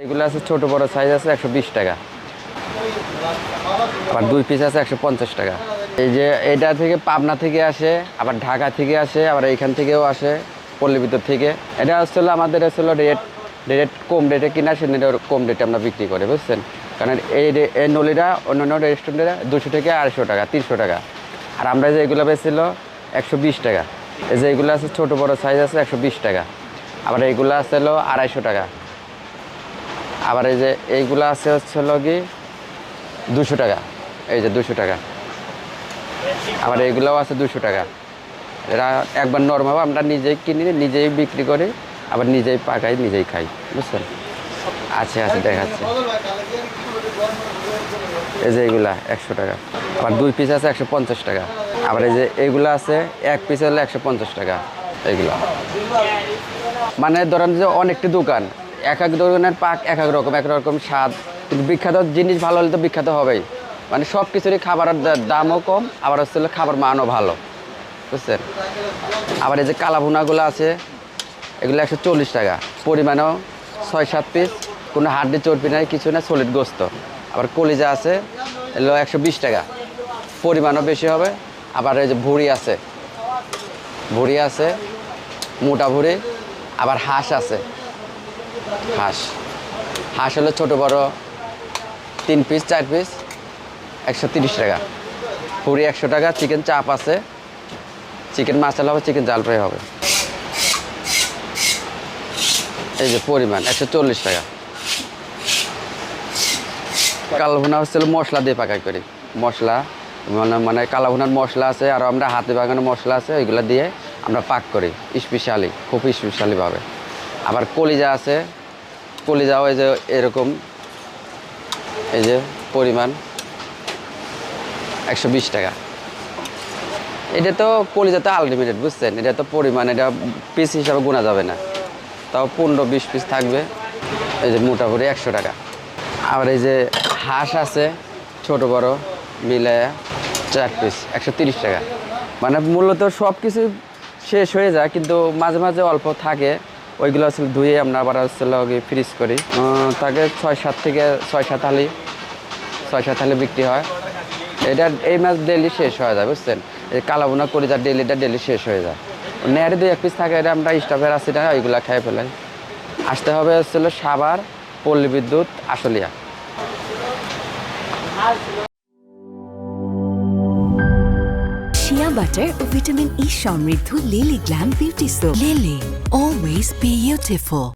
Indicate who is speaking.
Speaker 1: এগুলো আছে ছোট বড় সাইজ আছে 120 টাকা, আবার 2 পিস আছে 150 টাকা। এই যে এটা থেকে পাবনা থেকে আসে, আবার ঢাকা থেকে আসে, আবার এইখান থেকেও আসে পল্লীর ভিতর থেকে। এটা আসলে আমাদের আসলে রেট কম রেটে কিনা, সে কম রেটে আমরা বিক্রি করি, বুঝছেন। কারণ এই নলিটা অন্যান্য রেস্টুরেন্টে 200 থেকে 250 টাকা, 300 টাকা। আর আমরা যে এগুলো বেচছিল 120 টাকা। এই যে এগুলো আছে ছোট বড় সাইজ আছে 120 টাকা, আবার এইগুলো আছে হলো 250 টাকা, আবার এই যে এইগুলো আছে হচ্ছে হলো কি 200 টাকা। এই যে 200 টাকা, আবার এইগুলোও আছে 200 টাকা। এরা একবার নরমাল আমরা নিজেই কিনি, নিজেই বিক্রি করি, আবার নিজেই পাকাই, নিজেই খাই, বুঝছেন। আছে দেখাচ্ছে। এই যে এইগুলা 100 টাকা, আবার 2 পিস আছে 150 টাকা, আবার এই যে এইগুলো আছে 1 পিস হলে 150 টাকা। এইগুলো মানে ধরেন যে অনেকটি দোকান, এক দোকানের পাক এক রকম স্বাদ, কিন্তু বিখ্যাত জিনিস ভালো হলে তো বিখ্যাত হবেই। মানে সব কিছুরই খাবারের দামও কম, আবার হচ্ছে খাবার মানও ভালো, বুঝছেন। আবার এই যে কালাভুনাগুলো আছে, এগুলো 140 টাকা, পরিমাণও 6-7 পিস, কোনো হাড্ডি চর্বি নাই, কিছু না, সলিড গোস্ত। আবার কলিজা আছে, এগুলো 120 টাকা, পরিমাণও বেশি হবে। আবার এই যে ভুঁড়ি আছে, মোটা ভুঁড়ি। আবার হাঁস আছে, হাঁস হলো ছোটো বড় 3 পিস 4 পিস 130 টাকা, ভুঁড়ি 100 টাকা। চিকেন চাপ আছে, চিকেন মাসালা হবে, চিকেন জাল ফ্রাই হবে। এই যে পরিমাণ 140 টাকা। কালাভুনা হচ্ছে মশলা দিয়ে পাকাই করি, মশলা মানে কালাভুনার মশলা আছে, আর আমরা হাতে বাগানো মশলা আছে, ওইগুলো দিয়ে আমরা পাক করি খুব স্পেশালিভাবে। আবার কলিজা আছে, কলিজাও এই যে এরকম, এই যে পরিমাণ 120 টাকা। এটা তো কলিজা তো আনলিমিটেড, বুঝছেন। এটা তো পরিমাণ, এটা পিস হিসাবে গোনা যাবে না, তাও 15-20 পিস থাকবে। এই যে মোটামুটি 100 টাকা। আবার এই যে হাঁস আছে ছোট বড় মিলে 4 পিস 130 টাকা। মানে মূলত সব কিছু শেষ হয়ে যায়, কিন্তু মাঝে মাঝে অল্প থাকে, ওইগুলো আসলে ধুয়ে আমরা আবার আসলে ফ্রিজ করি। তাকে 6-7 হালি বিক্রি হয়। এই মাছ ডেলি শেষ হয়ে যায়, বুঝছেন। এই কালাভুনা কলিজা ডেলি শেষ হয়ে যায়। নেয়ারে 2-1 পিস থাকে, এটা আমরা স্টাফের আছি না, ওইগুলো খেয়ে ফেলাই। আসতে হবে হচ্ছিল সাভার পল্লী বিদ্যুৎ আশুলিয়া।
Speaker 2: শিয়া বাটার ও ভিটামিন ই সমৃদ্ধ lily glam beauty soap. Lily, always beautiful.